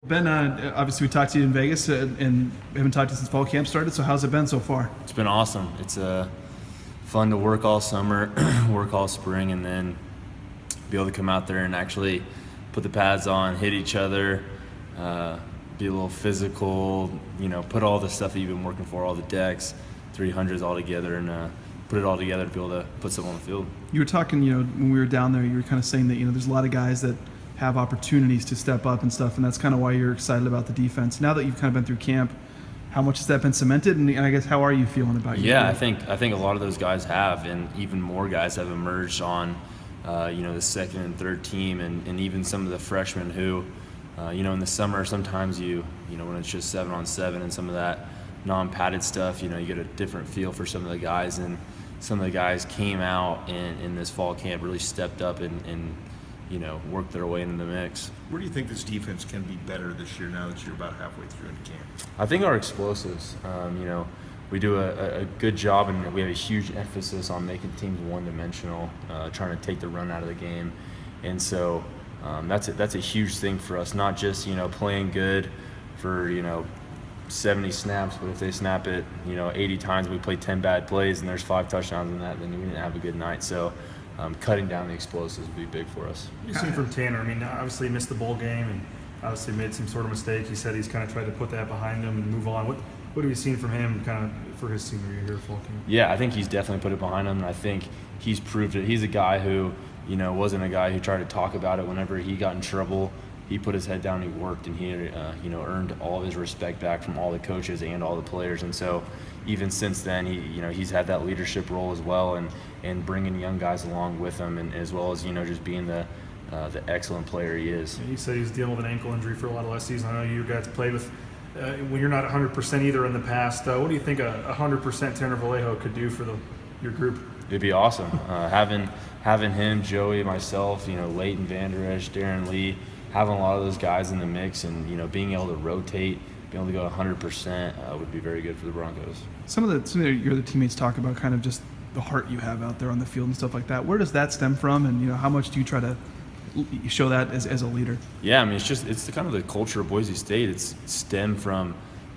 Ben, obviously we talked to you in Vegas and we haven't talked to you since fall camp started, so how's it been so far? It's been awesome. It's fun to work all summer, work all spring, and then be able to come out there and actually put the pads on, hit each other, be a little physical, put all the stuff that you've been working for, all the decks, 300s all together, and put it all together to be able to put something on the field. You were talking, when we were down there, you were kind of saying that, there's a lot of guys that have opportunities to step up and stuff, and that's kind of why you're excited about the defense. Now that you've kind of been through camp, how much has that been cemented, and I guess how are you feeling about it? Yeah, I think a lot of those guys have, and even more guys have emerged on, the second and third team, and even some of the freshmen who, in the summer sometimes when it's just 7-on-7 and some of that non-padded stuff, you get a different feel for some of the guys, and some of the guys came out in this fall camp, really stepped up and worked their way into the mix. Where do you think this defense can be better this year now that you're about halfway through into camp? I think our explosives, we do a good job, and we have a huge emphasis on making teams one-dimensional, trying to take the run out of the game. And so that's a huge thing for us, not just, playing good for, 70 snaps, but if they snap it, 80 times, we play 10 bad plays and there's 5 touchdowns in that, then we didn't have a good night. So cutting down the explosives would be big for us. What have you seen from Tanner? Obviously he missed the bowl game and obviously made some sort of mistake. He said he's kind of tried to put that behind him and move on. What have you seen from him kind of for his senior year here at fall camp? Yeah, I think he's definitely put it behind him, and I think he's proved it. He's a guy who, wasn't a guy who tried to talk about it whenever he got in trouble. He put his head down, he worked, and he earned all of his respect back from all the coaches and all the players. And so even since then, he's had that leadership role as well, and bringing young guys along with him, and as well as just being the excellent player he is. Yeah, he said he's dealing with an ankle injury for a lot of last season. I know you guys played with when you're not 100% either in the past. What do you think a 100% Tanner Vallejo could do for your group? It'd be awesome having him, Joey, myself, Leighton Vander Esch, Darren Lee, having a lot of those guys in the mix, and being able to rotate, being able to go 100% would be very good for the Broncos. Some of your other teammates talk about kind of just the heart you have out there on the field and stuff like that. Where does that stem from, and how much do you try to show that as a leader? Yeah, it's the kind of the culture of Boise State. It's stemmed from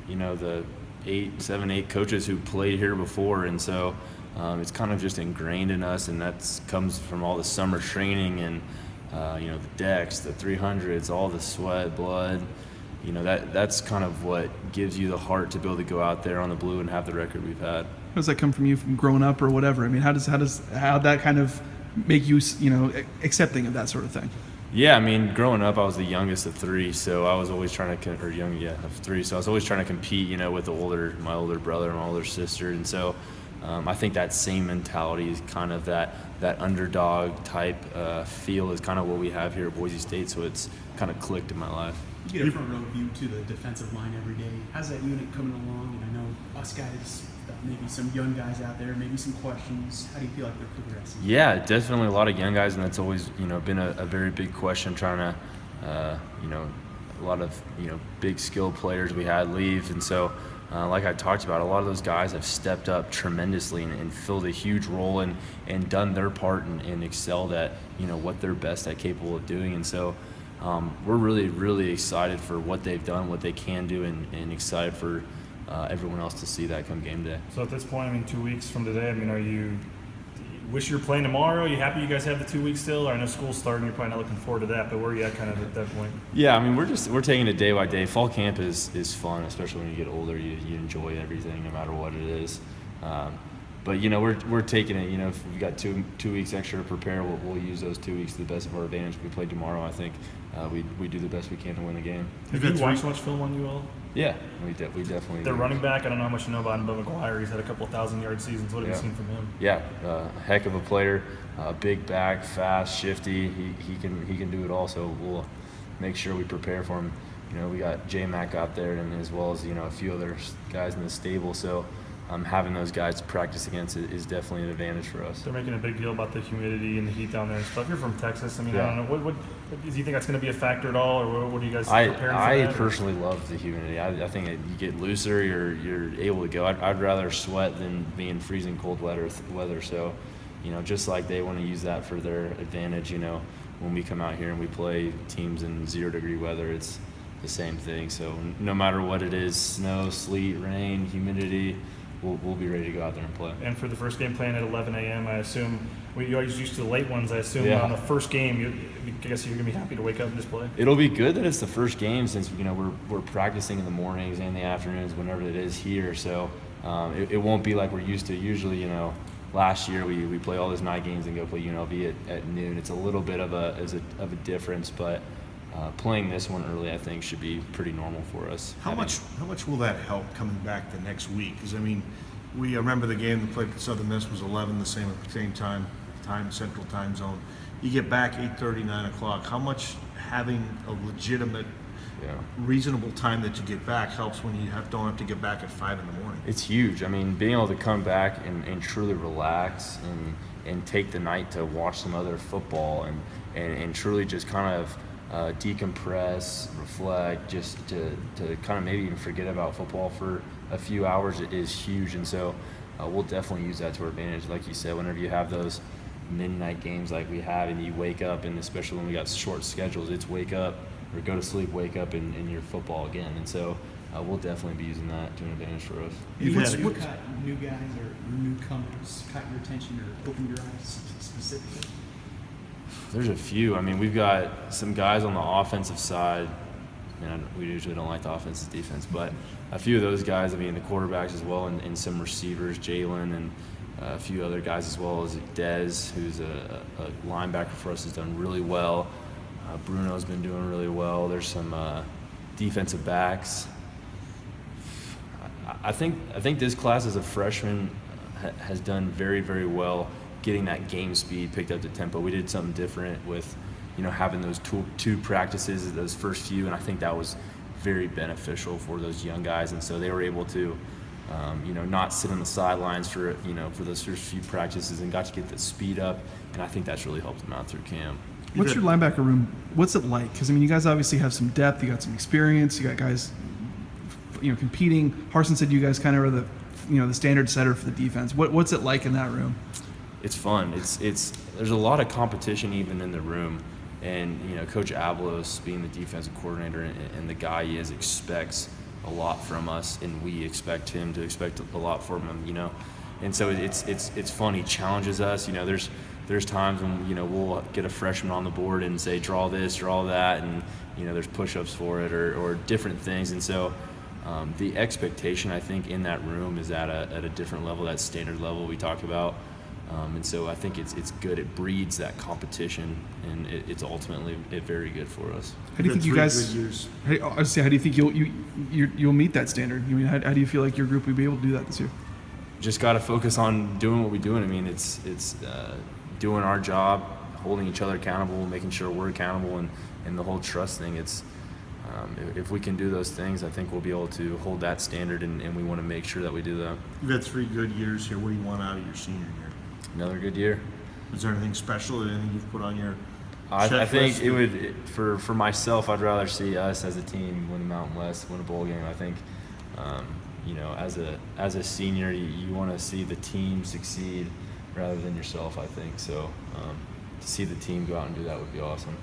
the 8 coaches who played here before, and so it's kind of just ingrained in us, and that comes from all the summer training and the decks, the 300s, all the sweat, blood. That's kind of what gives you the heart to be able to go out there on the blue and have the record we've had. How does that come from you from growing up or whatever? how that kind of make you accepting of that sort of thing? Yeah, growing up, I was the youngest of 3, so I was always trying to, of 3, so I was always trying to compete, with my older brother and my older sister, and so I think that same mentality is kind of that underdog type feel is kind of what we have here at Boise State, so it's kind of clicked in my life. You get a front row view to the defensive line every day. How's that unit coming along? And I know us guys, maybe some young guys out there, maybe some questions. How do you feel like they're progressing? Yeah, definitely a lot of young guys, and that's always been a very big question, trying to a lot of big skilled players we had leave, and so like I talked about, a lot of those guys have stepped up tremendously and filled a huge role and done their part and excelled at what they're best at, capable of doing. And so we're really, really excited for what they've done, what they can do, and excited for everyone else to see that come game day. So at this point, 2 weeks from today, are you wish you were playing tomorrow? Are you happy you guys have the 2 weeks still? I know school's starting, you're probably not looking forward to that, but where are you at kind of at that point? Yeah, we're taking it day by day. Fall camp is fun, especially when you get older. You enjoy everything, no matter what it is. But we're taking it. If we've got two weeks extra to prepare, we'll use those 2 weeks to the best of our advantage. If we play tomorrow, I think we do the best we can to win the game. Have you watched much film on UL? Yeah, we definitely. Their running back, I don't know how much you know about him, but McGuire, he's had a couple 1,000-yard seasons. What have you seen from him? Yeah, heck of a player, big back, fast, shifty. He can do it all. So we'll make sure we prepare for him. We got J-Mac out there, and as well as a few other guys in the stable. So having those guys to practice against is definitely an advantage for us. They're making a big deal about the humidity and the heat down there and stuff. You're from Texas. I don't know. What do you think that's going to be a factor at all, or what do you guys preparing for that? I personally love the humidity. I think you get looser, you're able to go. I'd rather sweat than be in freezing cold weather. So, just like they want to use that for their advantage, when we come out here and we play teams in 0-degree weather, it's the same thing. So no matter what it is, snow, sleet, rain, humidity, we'll be ready to go out there and play. And for the first game playing at 11 a.m., I assume you always used to the late ones. I assume Yeah. on the first game, I guess you're gonna be happy to wake up and just play. It'll be good that it's the first game since we're practicing in the mornings and the afternoons whenever it is here. So it won't be like we're used to. Usually, last year we play all those night games and go play UNLV at noon. It's a little bit of a difference, but playing this one early I think should be pretty normal for us. How much will that help coming back the next week? Because I remember the game that played at Southern Miss was 11, the same time Central Time Zone. You get back 8:30, 9 o'clock. How much having a legitimate, reasonable time that you get back helps when you don't have to get back at 5 in the morning? It's huge. I mean, being able to come back and truly relax and take the night to watch some other football and truly just kind of decompress, reflect, just to kind of maybe even forget about football for a few hours is huge. And so we'll definitely use that to our advantage. Like you said, whenever you have those midnight games like we have and you wake up, and especially when we got short schedules, it's wake up or go to sleep, wake up, and you're football again. And so we'll definitely be using that to an advantage for us. What caught new guys or newcomers caught your attention or opened your eyes specifically? There's a few. I mean, we've got some guys on the offensive side. We usually don't like the offensive defense, but a few of those guys, the quarterbacks as well, and some receivers, Jalen, and a few other guys as well, as Dez, who's a linebacker for us, has done really well. Bruno's been doing really well. There's some defensive backs. I think this class as a freshman has done very, very well getting that game speed, picked up the tempo. We did something different with, having those two practices, those first few, and I think that was very beneficial for those young guys. And so they were able to, not sit on the sidelines for those first few practices and got to get the speed up. And I think that's really helped them out through camp. What's your linebacker room? What's it like? Because you guys obviously have some depth. You got some experience. You got guys, competing. Harsin said you guys kind of are the standard setter for the defense. What's it like in that room? It's fun. There's a lot of competition even in the room, and Coach Avalos, being the defensive coordinator and the guy he is, expects a lot from us, and we expect him to expect a lot from him. And so it's fun. He challenges us. There's times when we'll get a freshman on the board and say draw this, draw that, and there's push-ups for it or different things. And so the expectation, I think, in that room is at a different level, that standard level we talk about. And so I think it's good. It breeds that competition, and it's ultimately very good for us. How do you think you guys? How do you think you'll meet that standard? How do you feel like your group will be able to do that this year? Just got to focus on doing what we're doing. It's doing our job, holding each other accountable, making sure we're accountable, and the whole trust thing. It's if we can do those things, I think we'll be able to hold that standard, and we want to make sure that we do that. You've had 3 good years here. What do you want out of your senior year? Another good year. Is there anything special? Anything you've put on your I think it would, for myself, I'd rather see us as a team win the Mountain West, win a bowl game. I think, as a senior, you want to see the team succeed rather than yourself, I think. So to see the team go out and do that would be awesome.